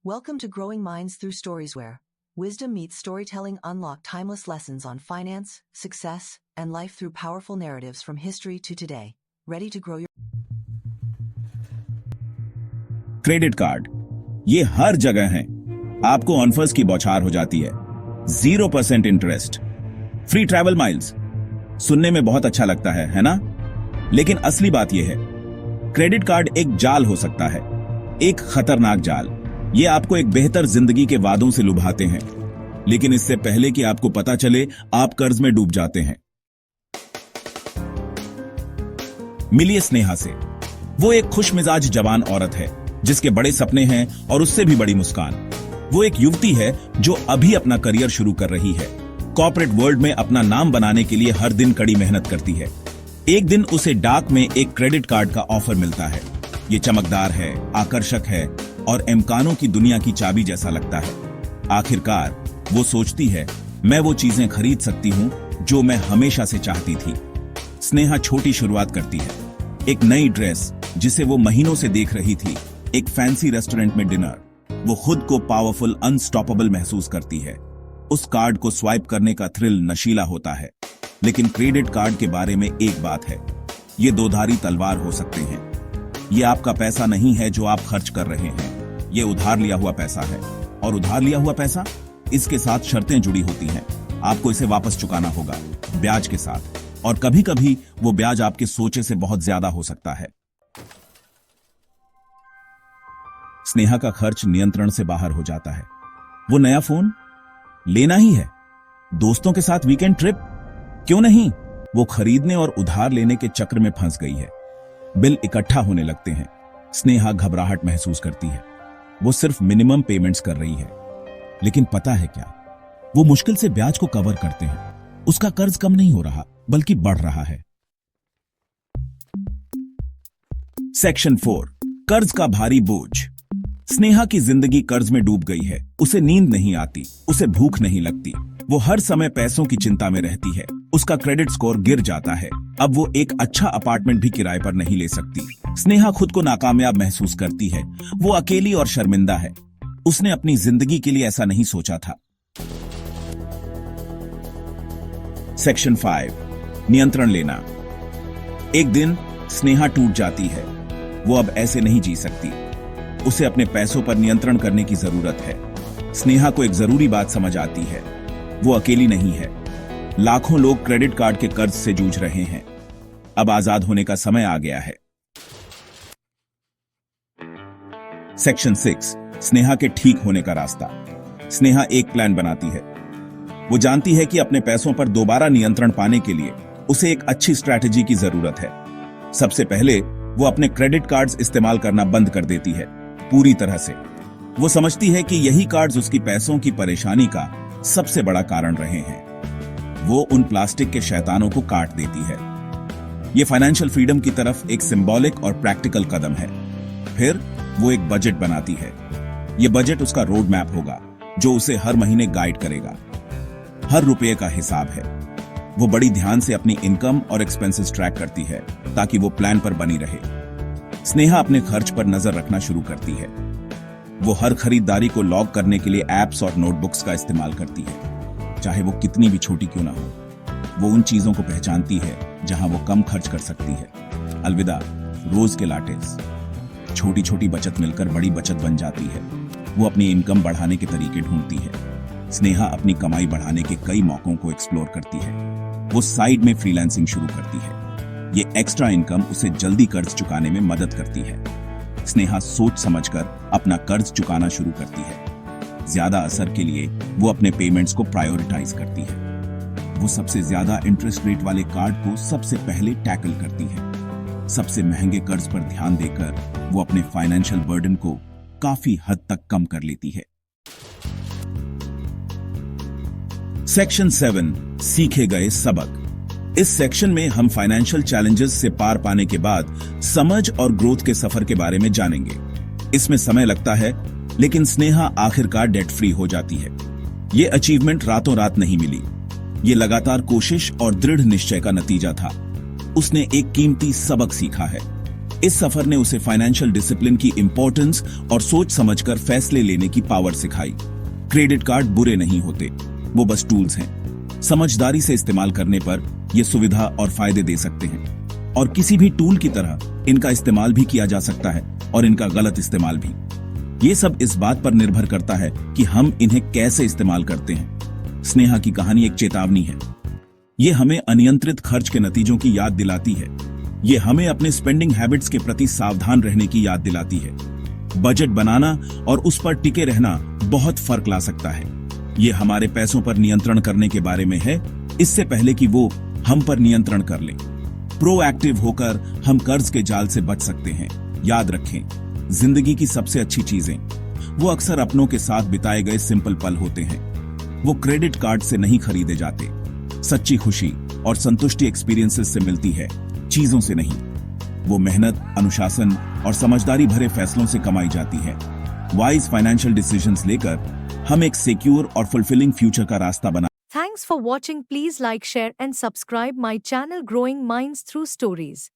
Welcome to Growing Minds Through Stories, where wisdom meets storytelling. Unlock timeless lessons on finance, success, and life through powerful narratives from history to today. Ready to grow your credit card ये हर जगह है। आपको offers की बौछार हो जाती है। 0% interest, free travel miles. सुनने में बहुत अच्छा लगता है ना? लेकिन असली बात यह है, क्रेडिट कार्ड एक जाल हो सकता है, एक खतरनाक जाल। ये आपको एक बेहतर जिंदगी के वादों से लुभाते हैं, लेकिन इससे पहले कि आपको पता चले आप कर्ज में डूब जाते हैं। मिलिए स्नेहा से। वो एक खुशमिजाज जवान औरत है जिसके बड़े सपने हैं और उससे भी बड़ी मुस्कान। वो एक युवती है जो अभी अपना करियर शुरू कर रही है। कॉर्पोरेट वर्ल्ड में अपना नाम बनाने के लिए हर दिन कड़ी मेहनत करती है। एक दिन उसे डाक में एक क्रेडिट कार्ड का ऑफर मिलता है। ये चमकदार है, आकर्षक है और इम्कानों की दुनिया की चाबी जैसा लगता है। आखिरकार वो सोचती है, मैं वो चीजें खरीद सकती हूं जो मैं हमेशा से चाहती थी। स्नेहा छोटी शुरुआत करती है। एक नई ड्रेस जिसे वो महीनों से देख रही थी, एक फैंसी रेस्टोरेंट में डिनर। वो खुद को पावरफुल, अनस्टॉपेबल महसूस करती है। उस कार्ड को स्वाइप करने का थ्रिल नशीला होता है। लेकिन क्रेडिट कार्ड के बारे में एक बात है, ये दोधारी तलवार हो सकते हैं। ये आपका पैसा नहीं है जो आप खर्च कर रहे हैं, ये उधार लिया हुआ पैसा है। और उधार लिया हुआ पैसा, इसके साथ शर्तें जुड़ी होती हैं। आपको इसे वापस चुकाना होगा, ब्याज के साथ। और कभी कभी वो ब्याज आपके सोचे से बहुत ज्यादा हो सकता है। स्नेहा का खर्च नियंत्रण से बाहर हो जाता है। वो नया फोन लेना ही है, दोस्तों के साथ वीकेंड ट्रिप क्यों नहीं, वो खरीदने और उधार लेने के चक्र में फंस गई है। बिल इकट्ठा होने लगते हैं। स्नेहा घबराहट महसूस करती है। वो सिर्फ मिनिमम पेमेंट्स कर रही है, लेकिन पता है क्या, वो मुश्किल से ब्याज को कवर करते हैं। उसका कर्ज कम नहीं हो रहा, बल्कि बढ़ रहा है। सेक्शन 4, कर्ज का भारी बोझ। स्नेहा की जिंदगी कर्ज में डूब गई है। उसे नींद नहीं आती, उसे भूख नहीं लगती। वो हर समय पैसों की चिंता में रहती है। उसका क्रेडिट स्कोर गिर जाता है। अब वो एक अच्छा अपार्टमेंट भी किराए पर नहीं ले सकती। स्नेहा खुद को नाकामयाब महसूस करती है। वो अकेली और शर्मिंदा है। उसने अपनी जिंदगी के लिए ऐसा नहीं सोचा था। सेक्शन 5, नियंत्रण लेना। एक दिन स्नेहा टूट जाती है। वो अब ऐसे नहीं जी सकती। उसे अपने पैसों पर नियंत्रण करने की जरूरत है। स्नेहा को एक जरूरी बात समझ आती है, वो अकेली नहीं है। लाखों लोग क्रेडिट कार्ड के कर्ज से जूझ रहे हैं। अब आजाद होने का समय आ गया है। सेक्शन 6, स्नेहा के ठीक होने का रास्ता। स्नेहा एक प्लान बनाती है। वो जानती है कि अपने पैसों पर दोबारा नियंत्रण पाने के लिए उसे एक अच्छी स्ट्रैटेजी की जरूरत है। सबसे पहले वो अपने क्रेडिट कार्ड्स इस्तेमाल करना बंद कर देती है, पूरी तरह से। वो समझती है कि यही कार्ड्स उसकी पैसों की परेशानी का सबसे बड़ा कारण रहे हैं। वो उन प्लास्टिक के शैतानों को काट देती है। ये फाइनेंशियल फ्रीडम की तरफ एक सिंबॉलिक और प्रैक्टिकल कदम है। फिर वो एक बजट बनाती है। ये बजट उसका रोड मैप होगा जो उसे हर महीने गाइड करेगा। हर रुपये का हिसाब है। वो बड़ी ध्यान से अपनी इनकम और एक्सपेंसेस ट्रैक करती है ताकि वो प्लान पर बनी रहे। स्नेहा अपने खर्च पर नजर रखना शुरू करती है। वो हर खरीदारी को लॉग करने के लिए एप्स और नोटबुक्स का इस्तेमाल करती है, चाहे वो कितनी भी छोटी क्यों ना हो। वो उन चीजों को पहचानती है जहां वो कम खर्च कर सकती है। अलविदा रोज के लाटेस। छोटी छोटी बचत मिलकर बड़ी बचत बन जाती है। वो अपनी इनकम बढ़ाने के तरीके ढूंढती है। स्नेहा अपनी कमाई बढ़ाने के कई मौकों को एक्सप्लोर करती है। वो साइड में फ्रीलांसिंग शुरू करती है। ये एक्स्ट्रा इनकम उसे जल्दी कर्ज चुकाने में मदद करती है। स्नेहा सोच समझकर अपना कर्ज चुकाना शुरू करती है। ज्यादा असर के लिए वो अपने पेमेंट्स को प्रायोरिटाइज करती है। वो सबसे ज्यादा इंटरेस्ट रेट वाले कार्ड को सबसे पहले टैकल करती है। सबसे महंगे कर्ज पर ध्यान देकर वो अपने फाइनेंशियल बर्डन को काफी हद तक कम कर लेती है। सेक्शन 7, सीखे गए सबक। इस सेक्शन में हम फाइनेंशियल चैलेंजेस से पार पाने के बाद समझ और ग्रोथ के सफर के बारे में जानेंगे। इसमें समय लगता है, लेकिन स्नेहा आखिरकार डेट फ्री हो जाती है। ये अचीवमेंट रातों रात नहीं मिली। ये लगातार कोशिश और दृढ़ निश्चय का नतीजा था। उसने एक कीमती सबक सीखा है। इस सफर ने उसे फाइनेंशियल डिसिप्लिन की इंपॉर्टेंस और सोच समझकर फैसले लेने की पावर सिखाई। क्रेडिट कार्ड बुरे नहीं होते, वो बस टूल्स हैं। समझदारी से इस्तेमाल करने पर ये सुविधा और फायदे दे सकते हैं, और किसी भी टूल की तरह इनका इस्तेमाल भी किया जा सकता है और इनका गलत इस्तेमाल भी। ये सब इस बात पर निर्भर करता है कि हम इन्हें कैसे इस्तेमाल करते हैं। स्नेहा की कहानी एक चेतावनी है। ये हमें अनियंत्रित खर्च के नतीजों की याद दिलाती है। ये हमें अपने स्पेंडिंग हैबिट्स के प्रति सावधान रहने की याद दिलाती है। बजट बनाना और उस पर टिके रहना बहुत फर्क ला सकता है। ये हमारे पैसों पर नियंत्रण करने के बारे में है, इससे पहले कि वो हम पर नियंत्रण कर लें। प्रोएक्टिव होकर हम कर्ज के जाल से बच सकते हैं। याद रखें, जिंदगी की सबसे अच्छी चीजें वो अक्सर अपनों के साथ बिताए गए सिंपल पल होते हैं। वो क्रेडिट कार्ड से नहीं खरीदे जाते। सच्ची खुशी और संतुष्टि एक्सपीरियंसेस से मिलती है, चीजों से नहीं। वो मेहनत, अनुशासन और समझदारी भरे फैसलों से कमाई जाती है। वाइज फाइनेंशियल डिसीजंस लेकर हम एक सिक्योर और फुलफिलिंग फ्यूचर का रास्ता बना। Thanks for watching. Please like, share and subscribe my channel Growing Minds Through Stories.